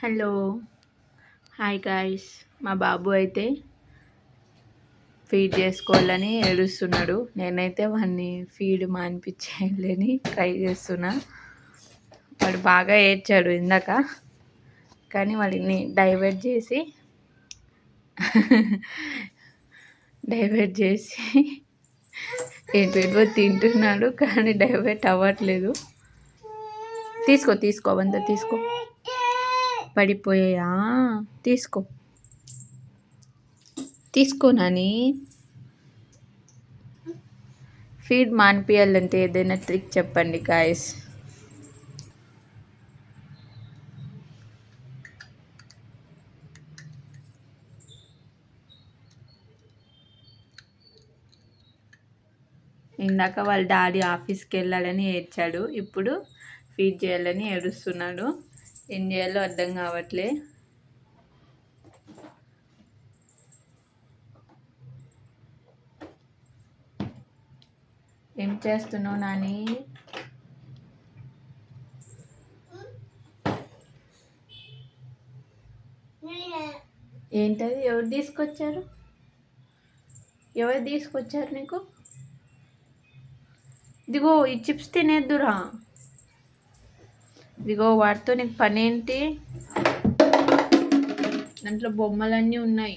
Hello hi guys. మా బాబు అయితే feed చేసుకోవాలని ఏడుస్తున్నాడు. నేనైతే వాడిని ఫీడ్ మానిపించేయాలని ట్రై చేస్తున్నా. వాడు బాగా ఏడ్చాడు ఇందాక, కానీ వాడిని డైవర్ట్ చేసి ఏంటో తింటున్నాడు, కానీ డైవర్ట్ అవ్వట్లేదు. తీసుకో తీసుకో అవంతా తీసుకో. పడిపోయాయా? తీసుకో తీసుకో నాని. ఫీడ్ మానిపియాలంటే ఏదైనా ట్రిక్ చెప్పండి గాయస్. ఇందాక వాళ్ళ డాడీ ఆఫీస్కి వెళ్ళాలని ఏడ్చాడు, ఇప్పుడు ఫీడ్ చేయాలని ఏడుస్తున్నాడు. ఏం చేయాలో అర్థం కావట్లే. ఏం చేస్తున్నావు నాని? ఏంటది? ఎవరు తీసుకొచ్చారు నీకు? ఇదిగో ఈ చిప్స్ తినేద్దురా. ఇదిగో వాటితో నీకు పని ఏంటి? దాంట్లో బొమ్మలన్నీ ఉన్నాయి.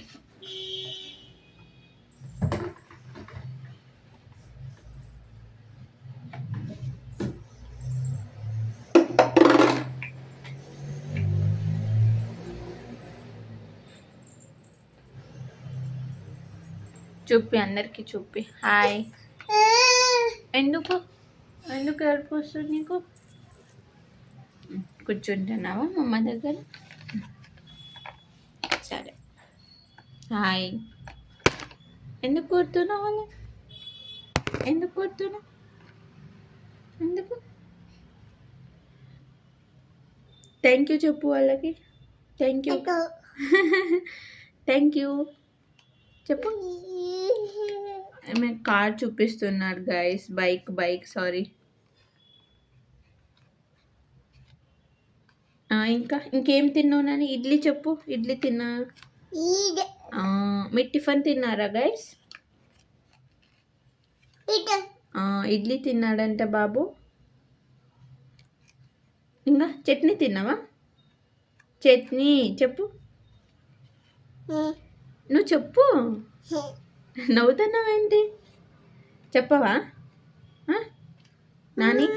చూపి, అందరికి చూపి. హాయ్. ఎందుకు ఎందుకు ఏడుపు వస్తుంది నీకు? కూర్చుంటున్నావా అమ్మ దగ్గర? సరే. హాయ్. ఎందుకు కొడుతున్నావు వాళ్ళు? ఎందుకు కొడుతున్నావు? ఎందుకు? థ్యాంక్ యూ చెప్పు వాళ్ళకి. థ్యాంక్ యూ థ్యాంక్ యూ చెప్పు. మేము కార్ చూపిస్తున్నారు గైస్. Bike sorry. ఇంకేం తిన్నావు నాని? ఇడ్లీ చెప్పు. ఇడ్లీ తిన్నా. మీరు టిఫిన్ తిన్నారా గైస్? ఇడ్లీ తిన్నాడంట బాబు. ఇంకా చట్నీ తిన్నావా? చట్నీ చెప్పు. నువ్వు చెప్పు. నవ్వుతున్నావేంటి? చెప్పవా నాని?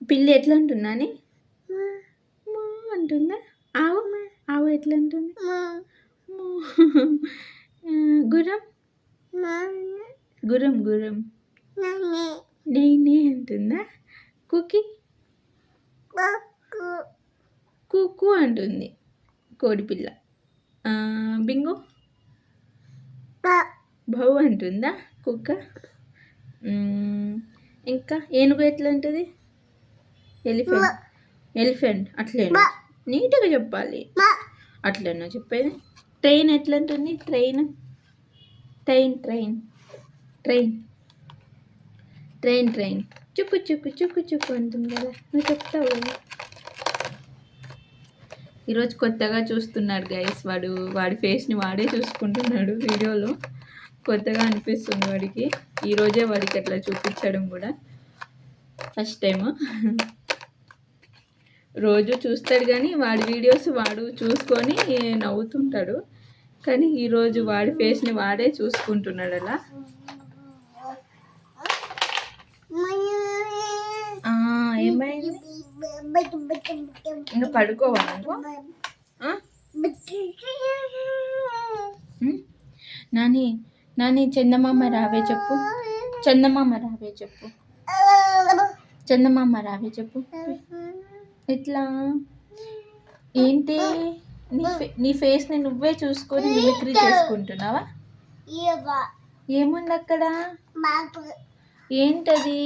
పిల్లి ఎట్లా అంటున్నాని? అంటుందా? ఆవు ఎట్లా అంటుంది? గుర్రం గుర్రం గుర్రం నేనే అంటుందా? కుకి కుక్కు అంటుంది కోడిపిల్ల. బింగో బౌ అంటుందా కుక్క? ఇంకా ఏనుగు ఎట్లా ఉంటుంది? ఎలిఫెంట్ అట్లేనా? నీట్గా చెప్పాలి. అట్లేనా చెప్పేది? ట్రైన్ ఎట్లా ఉంటుంది? Train train train train train train చుక్కు చుక్కు చుక్కు చుక్కు అంటుంది కదా, నువ్వు చెప్తావు కదా. ఈరోజు కొత్తగా చూస్తున్నాడు గైస్. వాడి ఫేస్ని వాడే చూసుకుంటున్నాడు వీడియోలో. కొత్తగా అనిపిస్తుంది వాడికి. ఈరోజే వాడికి అట్లా చూపించడం కూడా ఫస్ట్ టైము. రోజు చూస్తాడు కానీ వాడి వీడియోస్ వాడు చూసుకొని నవ్వుతుంటాడు, కానీ ఈరోజు వాడి ఫేస్ని వాడే చూసుకుంటున్నాడు అలా. ఏమైంది? ఇంకా పడుకోవా నువ్వు? నాని చందమామ రావే చెప్పు. చందమామ రావే చెప్పు. చందమామ రావే చెప్పు. ఇట్లా ఏంటి? నీ ఫేస్ని నువ్వే చూసుకొని మిమిక్రీ చేసుకుంటున్నావా? ఏముంది అక్కడ? ఏంటది?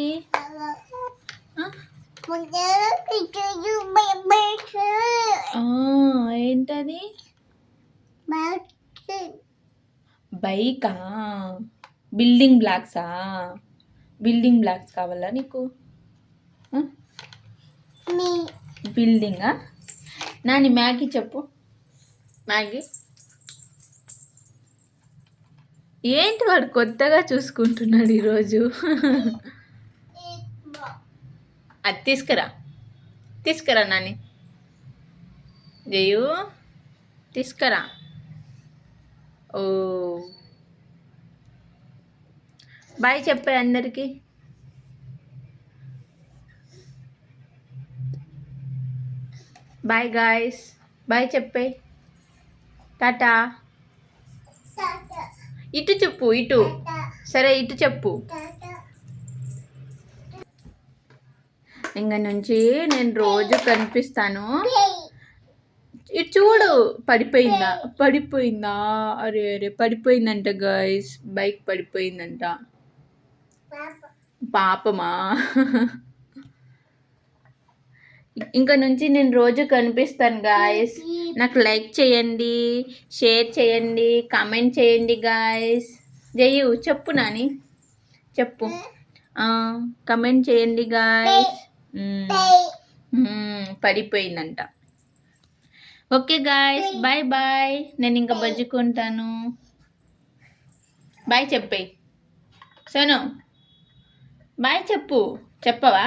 ఏంటది? బైకా? బిల్డింగ్ బ్లాక్స్ కావాలా నీకు? బిల్డింగా నాని మ్యాగీ చెప్పు మ్యాగీ ఏంటి వాడు కొత్తగా చూసుకుంటున్నాడు ఈరోజు అది తీసుకురా నాని జయు తీసుకురా ఓ బాయ్ చెప్పే అందరికీ బాయ్ గాయస్ బాయ్ చెప్పే టాటా ఇటు చెప్పు ఇటు సరే ఇటు చెప్పు ఇంక నుంచి నేను రోజు కనిపిస్తాను ఇటు చూడు పడిపోయిందా అరే పడిపోయిందంట గాయస్ బైక్ పడిపోయిందంట పాపమా ఇంకా నుంచి నేను రోజు కనిపిస్తాను గాయస్ నాకు లైక్ చేయండి షేర్ చేయండి కామెంట్ చేయండి గాయస్ జయు చెప్పు నాని చెప్పు కమెంట్ చేయండి గాయస్ పడిపోయిందంట ఓకే గాయస్ బాయ్ బాయ్ నేను ఇంకా బజ్జుకుంటాను బాయ్ చెప్పే సోను బాయ్ చెప్పవా